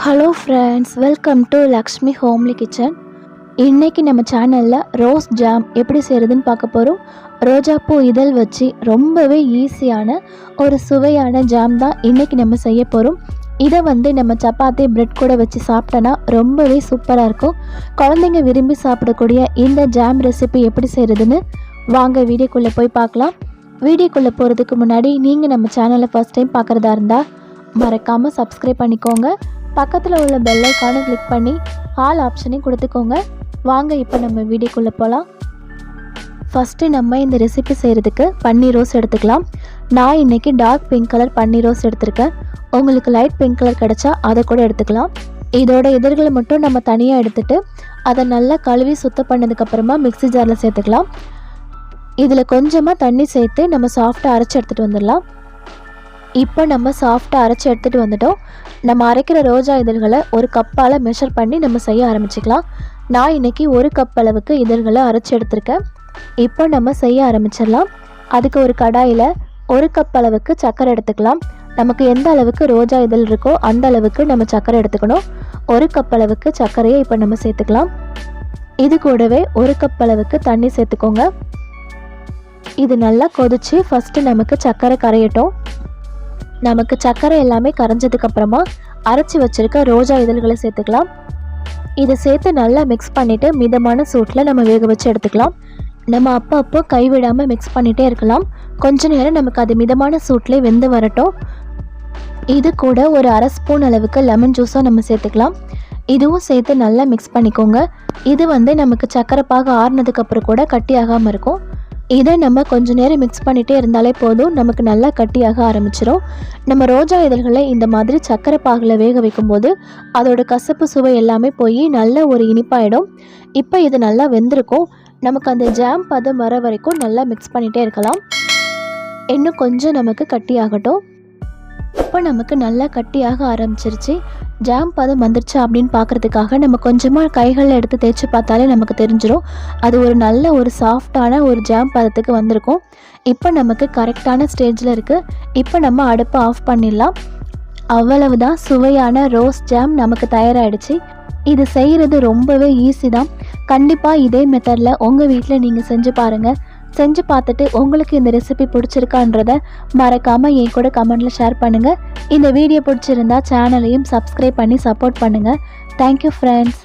Hello friends, welcome to Lakshmi homely kitchen. இன்றைக்கி நம்ம சேனலில் ரோஸ் ஜாம் எப்படி செய்கிறதுன்னு பார்க்க போகிறோம். ரோஜாப்பூ இதழ் வச்சு ரொம்பவே ஈஸியான ஒரு சுவையான ஜாம் தான் இன்றைக்கி நம்ம செய்ய போகிறோம். இதை நம்ம சப்பாத்தி பிரெட் கூட வச்சு சாப்பிட்டோன்னா ரொம்பவே சூப்பராக இருக்கும். குழந்தைங்க விரும்பி சாப்பிடக்கூடிய இந்த ஜாம் ரெசிபி எப்படி செய்கிறதுன்னு வாங்க வீடியோக்குள்ளே போய் பார்க்கலாம். வீடியோக்குள்ளே போகிறதுக்கு முன்னாடி நீங்கள் நம்ம சேனலை ஃபஸ்ட் டைம் பார்க்குறதா இருந்தால் மறக்காமல் சப்ஸ்கிரைப் பண்ணிக்கோங்க. பக்கத்தில் உள்ள பெல் ஐக்கானை கிளிக் பண்ணி ஆல் ஆப்ஷனையும் கொடுத்துக்கோங்க. வாங்க இப்போ நம்ம வீடியோக்குள்ளே போகலாம். ஃபஸ்ட்டு நம்ம இந்த ரெசிபி செய்கிறதுக்கு பன்னீர் ரோஸ் எடுத்துக்கலாம். நான் இன்றைக்கி டார்க் பிங்க் கலர் பன்னீர் ரோஸ் எடுத்திருக்கேன். உங்களுக்கு லைட் பிங்க் கலர் கிடச்சா அதை கூட எடுத்துக்கலாம். இதோட இதழ்களை மட்டும் நம்ம தனியாக எடுத்துகிட்டு அதை நல்லா கழுவி சுத்தம் பண்ணதுக்கப்புறமா மிக்ஸி ஜாரில் சேர்த்துக்கலாம். இதில் கொஞ்சமாக தண்ணி சேர்த்து நம்ம சாஃப்டாக அரைச்சி எடுத்துகிட்டு வந்துடலாம். இப்போ நம்ம சாஃப்டாக அரைச்சி எடுத்துகிட்டு வந்துட்டோம். நம்ம அரைக்கிற ரோஜா இதழ்களை ஒரு கப்பால் மெஷர் பண்ணி நம்ம செய்ய ஆரம்பிச்சிக்கலாம். நான் இன்றைக்கி ஒரு கப் அளவுக்கு இதழ்களை அரைச்சி எடுத்திருக்கேன். இப்போ நம்ம செய்ய ஆரம்பிச்சிடலாம். அதுக்கு ஒரு கடாயில் ஒரு கப் அளவுக்கு சர்க்கரை எடுத்துக்கலாம். நமக்கு எந்த அளவுக்கு ரோஜா இதழ் இருக்கோ அந்த அளவுக்கு நம்ம சர்க்கரை எடுத்துக்கணும். ஒரு கப் அளவுக்கு சர்க்கரையை இப்போ நம்ம சேர்த்துக்கலாம். இது கூடவே ஒரு கப் அளவுக்கு தண்ணி சேர்த்துக்கோங்க. இது நல்லா கொதித்து ஃபஸ்ட்டு நமக்கு சர்க்கரை கரையட்டும். நமக்கு சர்க்கரை எல்லாமே கரைஞ்சதுக்கப்புறமா அரைச்சி வச்சுருக்க ரோஜா இதழ்களை சேர்த்துக்கலாம். இதை சேர்த்து நல்லா மிக்ஸ் பண்ணிவிட்டு மிதமான சூட்டில் நம்ம வேக வச்சு எடுத்துக்கலாம். நம்ம அப்போ கைவிடாமல் மிக்ஸ் பண்ணிகிட்டே இருக்கலாம். கொஞ்ச நேரம் நமக்கு அது மிதமான சூட்லேயே வெந்து வரட்டும். இது கூட ஒரு அரை ஸ்பூன் அளவுக்கு லெமன் ஜூஸாக நம்ம சேர்த்துக்கலாம். இதுவும் சேர்த்து நல்லா மிக்ஸ் பண்ணிக்கோங்க. இது நமக்கு சர்க்கரை பாகு ஆறுனதுக்கப்புறம் கூட கட்டியாகாமல் இருக்கும். இதை நம்ம கொஞ்ச நேரம் மிக்ஸ் பண்ணிகிட்டே இருந்தாலே போதும், நமக்கு நல்லா கட்டியாக ஆரம்பிச்சிடும். நம்ம ரோஜா இதழ்களை இந்த மாதிரி சர்க்கரை பாகில் வேக வைக்கும்போது அதோட கசப்பு சுவை எல்லாமே போய் நல்ல ஒரு இனிப்பாயிடும். இப்போ இது நல்லா வெந்திருக்கும். நமக்கு அந்த ஜாம் பதம் வர வரைக்கும் நல்லா மிக்ஸ் பண்ணிகிட்டே இருக்கலாம். இன்னும் கொஞ்சம் நமக்கு கட்டியாகட்டும். இப்போ நமக்கு நல்லா கட்டியாக ஆரம்பிச்சிருச்சு. ஜாம் பதம் வந்துருச்சு அப்படின்னு பார்க்குறதுக்காக நம்ம கொஞ்சமாக கைகளில் எடுத்து தேய்ச்சி பார்த்தாலே நமக்கு தெரிஞ்சிடும். அது ஒரு நல்ல ஒரு சாஃப்டான ஒரு ஜாம் பதத்துக்கு வந்திருக்கும். இப்போ நமக்கு கரெக்டான ஸ்டேஜில் இருக்குது. இப்போ நம்ம அடுப்பை ஆஃப் பண்ணிடலாம். அவ்வளவுதான், சுவையான ரோஸ் ஜாம் நமக்கு தயாராகிடுச்சு. இது செய்கிறது ரொம்பவே ஈஸி தான். கண்டிப்பாக இதே மெத்தடில் உங்கள் வீட்டில் நீங்கள் செஞ்சு பாருங்கள். செஞ்சு பார்த்துட்டு உங்களுக்கு இந்த ரெசிபி பிடிச்சிருக்கான்றதை மறக்காமல் என் கூட கமெண்டில் ஷேர் பண்ணுங்கள். இந்த வீடியோ பிடிச்சிருந்தா சேனலையும் சப்ஸ்கிரைப் பண்ணி சப்போர்ட் பண்ணுங்கள். Thank you friends.